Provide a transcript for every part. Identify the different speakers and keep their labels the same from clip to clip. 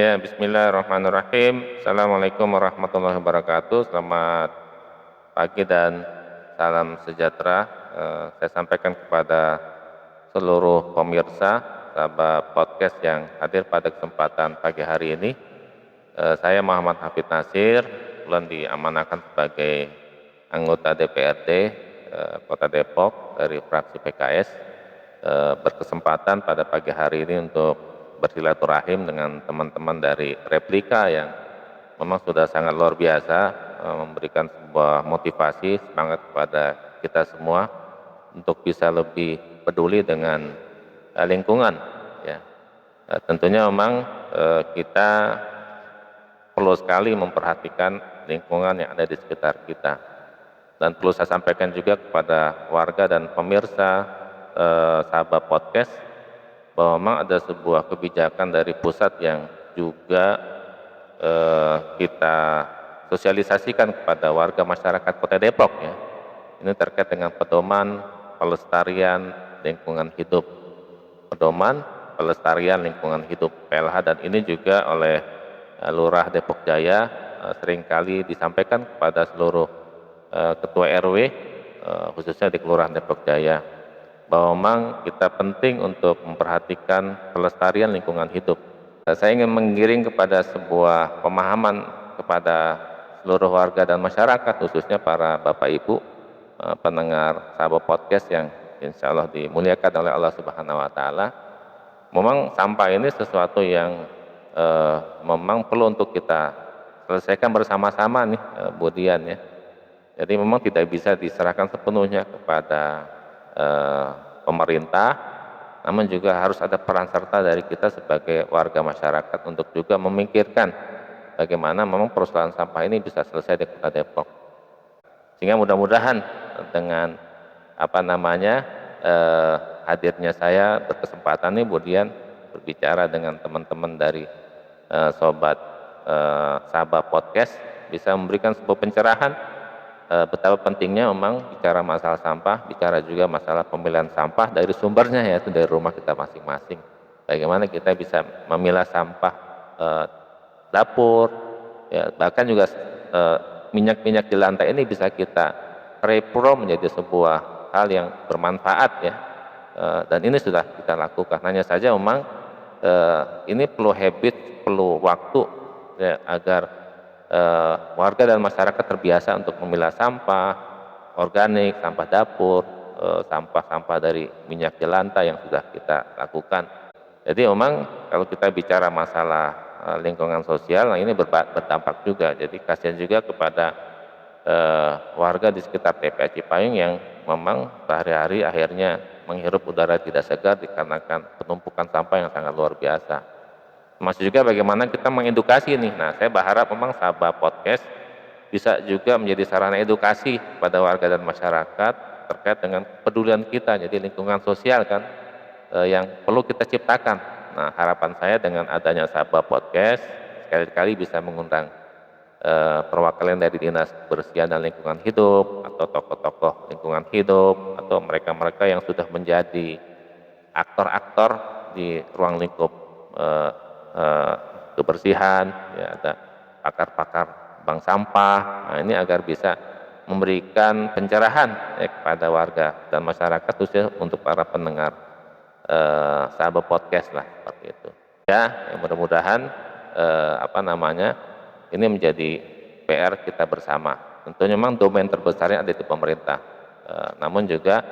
Speaker 1: Ya, bismillahirrahmanirrahim. Assalamualaikum warahmatullahi wabarakatuh. Selamat pagi dan salam sejahtera. Saya sampaikan kepada seluruh pemirsa, sahabat podcast yang hadir pada kesempatan pagi hari ini. Saya Muhammad Hafid Nasir, kebetulan diamanahkan sebagai anggota DPRD Kota Depok dari fraksi PKS, berkesempatan pada pagi hari ini untuk bersilaturahim dengan teman-teman dari Replika yang memang sudah sangat luar biasa, memberikan sebuah motivasi, semangat kepada kita semua untuk bisa lebih peduli dengan lingkungan. Ya. Tentunya memang kita perlu sekali memperhatikan lingkungan yang ada di sekitar kita. Dan perlu saya sampaikan juga kepada warga dan pemirsa sahabat podcast, bahwa memang ada sebuah kebijakan dari pusat yang juga kita sosialisasikan kepada warga masyarakat Kota Depok, ya. Ini terkait dengan pedoman pelestarian lingkungan hidup, pedoman pelestarian lingkungan hidup PLH, dan ini juga oleh Lurah Depok Jaya seringkali disampaikan kepada seluruh ketua RW, khususnya di Kelurahan Depok Jaya, bahwa memang kita penting untuk memperhatikan pelestarian lingkungan hidup. Saya ingin menggiring kepada sebuah pemahaman kepada seluruh warga dan masyarakat, khususnya para Bapak Ibu pendengar sahabat podcast yang insya Allah dimuliakan oleh Allah Subhanahu Wa Taala. Memang sampah ini sesuatu yang memang perlu untuk kita selesaikan bersama-sama nih, Bu Dian, ya. Jadi memang tidak bisa diserahkan sepenuhnya kepada pemerintah, namun juga harus ada peran serta dari kita sebagai warga masyarakat untuk juga memikirkan bagaimana memang persoalan sampah ini bisa selesai di Kota Depok. Sehingga mudah-mudahan dengan hadirnya saya berkesempatan nih kemudian berbicara dengan teman-teman dari sobat sahabat podcast bisa memberikan sebuah pencerahan betapa pentingnya memang bicara masalah sampah, bicara juga masalah pemilihan sampah dari sumbernya, yaitu dari rumah kita masing-masing. Bagaimana kita bisa memilah sampah dapur, ya, bahkan juga minyak-minyak di lantai ini bisa kita repro menjadi sebuah hal yang bermanfaat, ya. Dan ini sudah kita lakukan. Hanya saja memang ini perlu habit, perlu waktu, ya, agar warga dan masyarakat terbiasa untuk memilah sampah organik, sampah dapur, sampah-sampah dari minyak di lantai yang sudah kita lakukan. Jadi memang kalau kita bicara masalah lingkungan sosial, nah ini berdampak juga. Jadi kasihan juga kepada warga di sekitar TPA Cipayung yang memang sehari-hari akhirnya menghirup udara tidak segar dikarenakan penumpukan sampah yang sangat luar biasa. Masih juga bagaimana kita mengedukasi nih. Nah, saya berharap memang sahabat podcast bisa juga menjadi sarana edukasi pada warga dan masyarakat terkait dengan kepedulian kita, jadi lingkungan sosial kan yang perlu kita ciptakan. Nah, harapan saya dengan adanya sahabat podcast sekali-kali bisa mengundang perwakilan dari Dinas Kebersihan dan Lingkungan Hidup atau tokoh-tokoh lingkungan hidup atau mereka-mereka yang sudah menjadi aktor-aktor di ruang lingkup kebersihan, ya, ada pakar-pakar bank sampah. Nah, ini agar bisa memberikan pencerahan, ya, kepada warga dan masyarakat, khususnya untuk para pendengar sahabat podcast lah, seperti itu. Ya, mudah-mudahan ini menjadi PR kita bersama. Tentunya memang domain terbesarnya ada di pemerintah, namun juga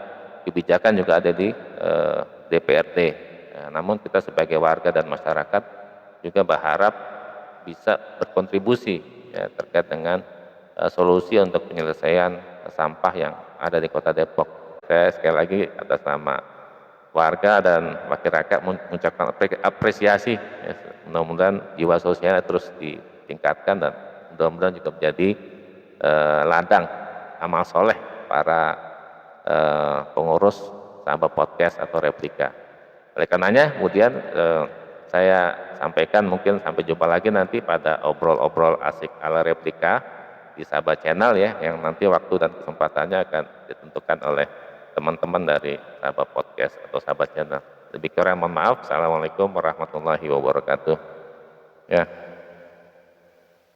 Speaker 1: kebijakan juga ada di DPRD. Namun kita sebagai warga dan masyarakat juga berharap bisa berkontribusi, ya, terkait dengan solusi untuk penyelesaian sampah yang ada di Kota Depok. Saya sekali lagi atas nama warga dan wakil rakyat mengucapkan apresiasi, ya, mudah-mudahan jiwa sosialnya terus ditingkatkan dan mudah-mudahan juga menjadi ladang amal soleh para pengurus sahabat podcast atau Replika. Oleh karenanya kemudian saya sampaikan, mungkin sampai jumpa lagi nanti pada obrol-obrol asik ala Replika di sahabat channel, ya, yang nanti waktu dan kesempatannya akan ditentukan oleh teman-teman dari sahabat podcast atau sahabat channel. Lebih kurang mohon maaf. Assalamualaikum warahmatullahi wabarakatuh. Ya.